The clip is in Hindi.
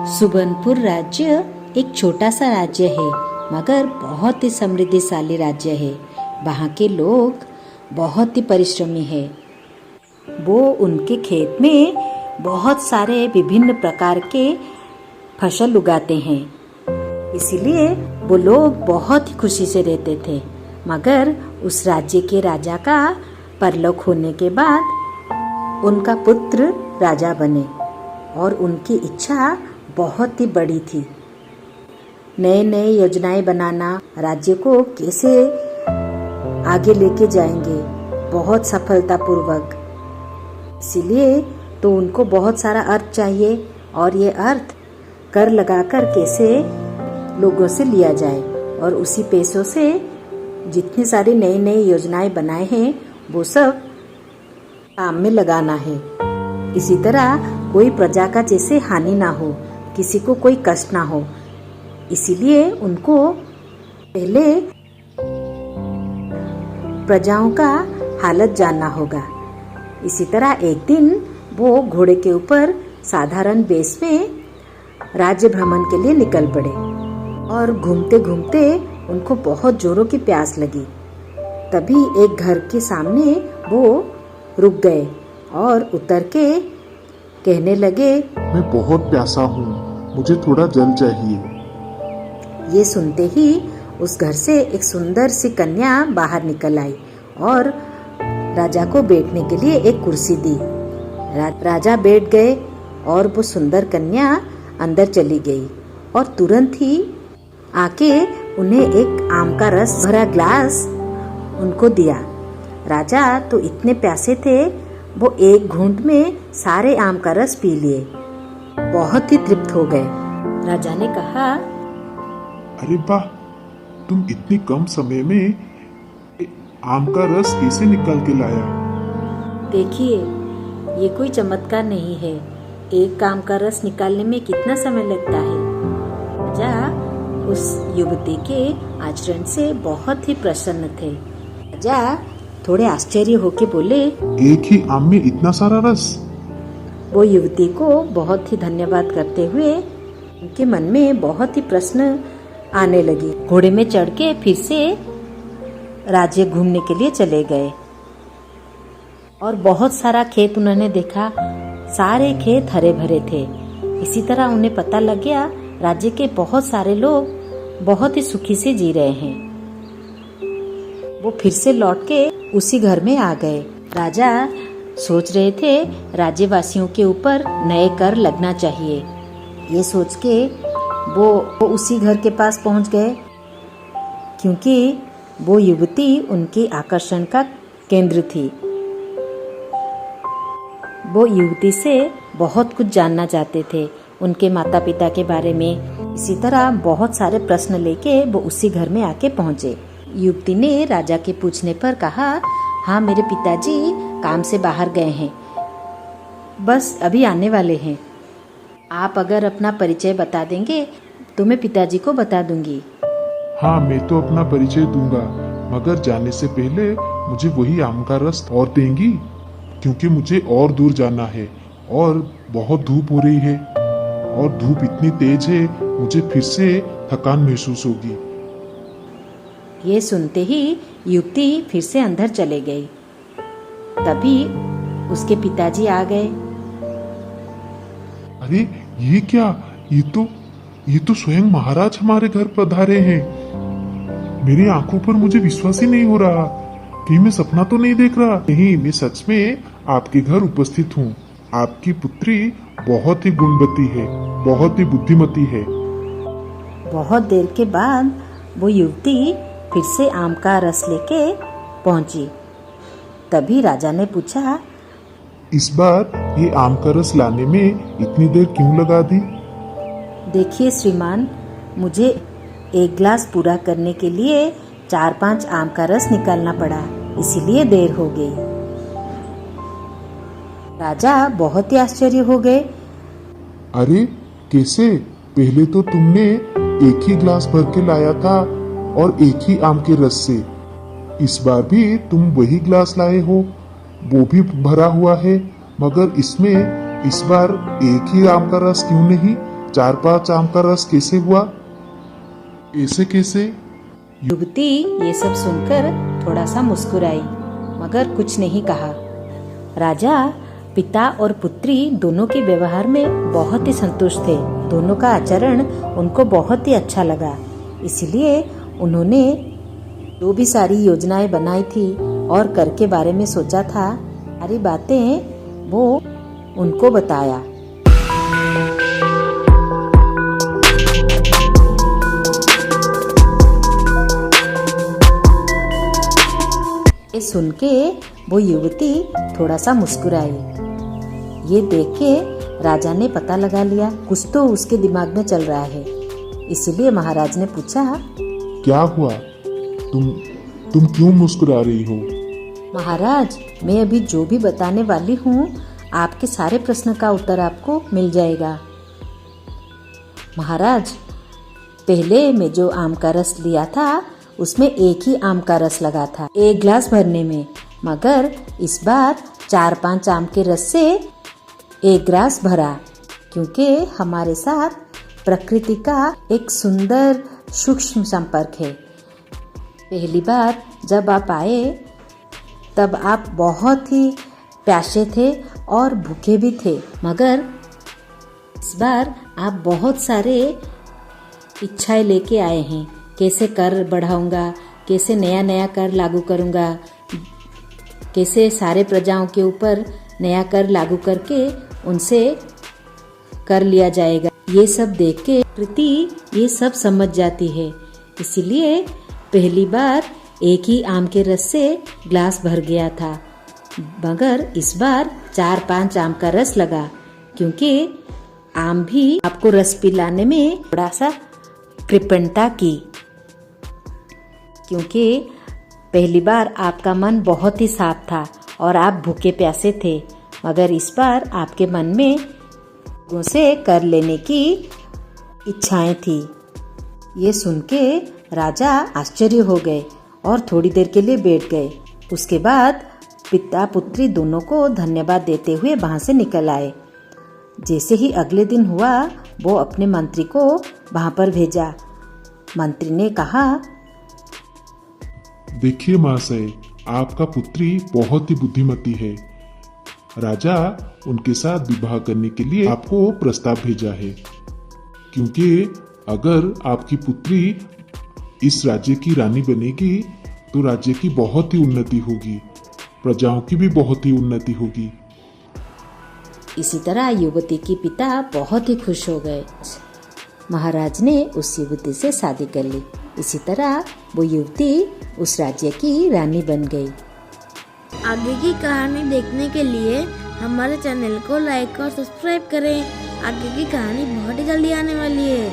सुबर्णपुर राज्य एक छोटा सा राज्य है, मगर बहुत ही समृद्धिशाली राज्य है। वहाँ के लोग बहुत ही परिश्रमी है। वो उनके खेत में बहुत सारे विभिन्न प्रकार के फसल उगाते हैं, इसीलिए वो लोग बहुत ही खुशी से रहते थे। मगर उस राज्य के राजा का परलोक होने के बाद उनका पुत्र राजा बने और उनकी इच्छा बहुत ही बड़ी थी। नए नए योजनाएं बनाना, राज्य को कैसे आगे लेके जाएंगे बहुत सफलतापूर्वक। इसीलिए तो उनको बहुत सारा अर्थ चाहिए और ये अर्थ कर लगाकर कैसे लोगों से लिया जाए और उसी पैसों से जितनी सारी नई नई योजनाएं बनाए हैं वो सब काम में लगाना है। इसी तरह कोई प्रजा का जैसे हानि ना हो, किसी को कोई कष्ट ना हो, इसीलिए उनको पहले प्रजाओं का हालत जानना होगा। इसी तरह एक दिन वो घोड़े के ऊपर साधारण वेश में राज्य भ्रमण के लिए निकल पड़े और घूमते घूमते उनको बहुत जोरों की प्यास लगी। तभी एक घर के सामने वो रुक गए और उतर के कहने लगे, मैं बहुत प्यासा हूँ, मुझे थोड़ा जल चाहिए। ये सुनते ही उस घर से एक सुंदर सी कन्या बाहर निकल आई और राजा को बैठने के लिए एक कुर्सी दी। राजा बैठ गए और वो सुंदर कन्या अंदर चली गई और तुरंत ही आके उन्हें एक आम का रस भरा ग्लास उनको दिया। राजा तो इतने प्यासे थे, वो एक घूंट में सारे आम का रस पी लिए। बहुत ही तृप्त हो गए। राजा ने कहा, अरे वाह, तुम इतने कम समय में आम का रस कैसे निकाल के लाया? देखिए, ये कोई चमत्कार नहीं है। एक आम का रस निकालने में कितना समय लगता है। राजा उस युवती के आचरण से बहुत ही प्रसन्न थे। राजा थोड़े आश्चर्य होके बोले, एक ही आम में इतना सारा रस? वो युवती को बहुत ही धन्यवाद करते हुए उनके मन में बहुत ही प्रश्न आने लगी। घोड़े में चढ़ के फिर से राज्य घूमने के लिए चले गए और बहुत सारा खेत उन्होंने देखा। सारे खेत हरे भरे थे। इसी तरह उन्हें पता लग गया राज्य के बहुत सारे लोग बहुत ही सुखी से जी रहे हैं। वो फिर से लौट के उसी घर में आ गए। राजा सोच रहे थे राज्यवासियों के ऊपर नए कर लगना चाहिए। ये सोच के वो उसी घर के पास पहुंच गए, क्योंकि वो युवती उनके आकर्षण का केंद्र थी। वो युवती से बहुत कुछ जानना चाहते थे, उनके माता पिता के बारे में। इसी तरह बहुत सारे प्रश्न लेके वो उसी घर में आके पहुंचे। युवती ने राजा के पूछने पर कहा, हाँ, मेरे पिताजी काम से बाहर गए हैं, बस अभी आने वाले हैं। आप अगर अपना परिचय बता देंगे तो मैं पिताजी को बता दूंगी। हाँ, मैं तो अपना परिचय दूंगा, मगर जाने से पहले मुझे वही आम का रस और देंगी, क्योंकि मुझे और दूर जाना है और बहुत धूप हो रही है और धूप इतनी तेज है, मुझे फिर से थकान महसूस होगी। ये सुनते ही युवती फिर से अंदर चले गई। तभी उसके पिताजी आ गए। अरे ये क्या, ये तो स्वयं महाराज हमारे घर पधारे हैं। मेरी आंखों पर मुझे विश्वास ही नहीं हो रहा। कहीं मैं सपना तो नहीं देख रहा? नहीं, मैं सच में आपके घर उपस्थित हूँ। आपकी पुत्री बहुत ही गुणवती है, बहुत ही बुद्धिमती है। बहुत देर के बाद वो युवती फिर से आम का रस लेके पहुंची। तभी राजा ने पूछा, इस बार ये आम का रस लाने में इतनी देर क्यों लगा दी? देखिए श्रीमान, मुझे एक गिलास पूरा करने के लिए 4-5 आम का रस निकालना पड़ा, इसीलिए देर हो गई। राजा बहुत ही आश्चर्य हो गए। अरे कैसे? पहले तो तुमने एक ही गिलास भर के लाया था और एक ही आम के रस से। इस बार भी तुम वही गिलास लाए हो, वो भी भरा हुआ है, मगर इसमें इस बार एक ही आम का रस क्यों नहीं? 4-5 आम का रस कैसे हुआ? ऐसे कैसे? युवती ये सब सुनकर थोड़ा सा मुस्कुराई मगर कुछ नहीं कहा। राजा पिता और पुत्री दोनों के व्यवहार में बहुत ही संतुष्ट थे। दोनों का आचरण उनको बहुत ही अच्छा लगा। इसलिए उन्होंने जो भी सारी योजनाएं बनाई थी और कर के बारे में सोचा था, सारी बातें वो उनको बताया। ये सुन के वो युवती थोड़ा सा मुस्कुराई। ये देख के राजा ने पता लगा लिया कुछ तो उसके दिमाग में चल रहा है। इसीलिए महाराज ने पूछा, क्या हुआ? तुम क्यों मुस्कुरा रही हो? महाराज, मैं अभी जो भी बताने वाली हूँ आपके सारे प्रश्न का उत्तर आपको मिल जाएगा। महाराज, पहले मैं जो आम का रस लिया था उसमें एक ही आम का रस लगा था 1 गिलास भरने में, मगर इस बार 4-5 आम के रस से 1 गिलास भरा, क्योंकि हमारे साथ प्रकृति का एक सुंदर सूक्ष्म संपर्क है। पहली बार जब आप आए तब आप बहुत ही प्यासे थे और भूखे भी थे, मगर इस बार आप बहुत सारे इच्छाएं लेके आए हैं। कैसे कर बढ़ाऊंगा, कैसे नया नया कर लागू करूंगा, कैसे सारे प्रजाओं के ऊपर नया कर लागू करके उनसे कर लिया जाएगा। ये सब देख के प्रकृति ये सब समझ जाती है। इसलिए पहली बार एक ही आम के रस से ग्लास भर गया था, मगर इस बार 4-5 आम का रस लगा, क्योंकि आम भी आपको रस पिलाने में थोड़ा सा कृपणता की, क्योंकि पहली बार आपका मन बहुत ही साफ था और आप भूखे प्यासे थे, मगर इस बार आपके मन में लोगों से कर लेने की इच्छाएं थी। ये सुन के राजा आश्चर्य हो गए और थोड़ी देर के लिए बैठ गए। उसके बाद पिता पुत्री दोनों को धन्यवाद देते हुए वहां से निकल आए। जैसे ही अगले दिन हुआ, वो अपने मंत्री को वहां पर भेजा। मंत्री ने कहा, देखिए महाशय, आपका पुत्री बहुत ही बुद्धिमती है। राजा उनके साथ विवाह करने के लिए आपको प्रस्ताव भेजा है, क्योंकि अगर आपकी पुत्री इस राज्य की रानी बनेगी तो राज्य की बहुत ही उन्नति होगी, प्रजाओं की भी बहुत ही उन्नति होगी। इसी तरह युवती के पिता बहुत ही खुश हो गए। महाराज ने उस युवती से शादी कर ली। इसी तरह वो युवती उस राज्य की रानी बन गई। आगे की कहानी देखने के लिए हमारे चैनल को लाइक और सब्सक्राइब करें। आगे की कहानी बहुत ही जल्दी आने वाली है।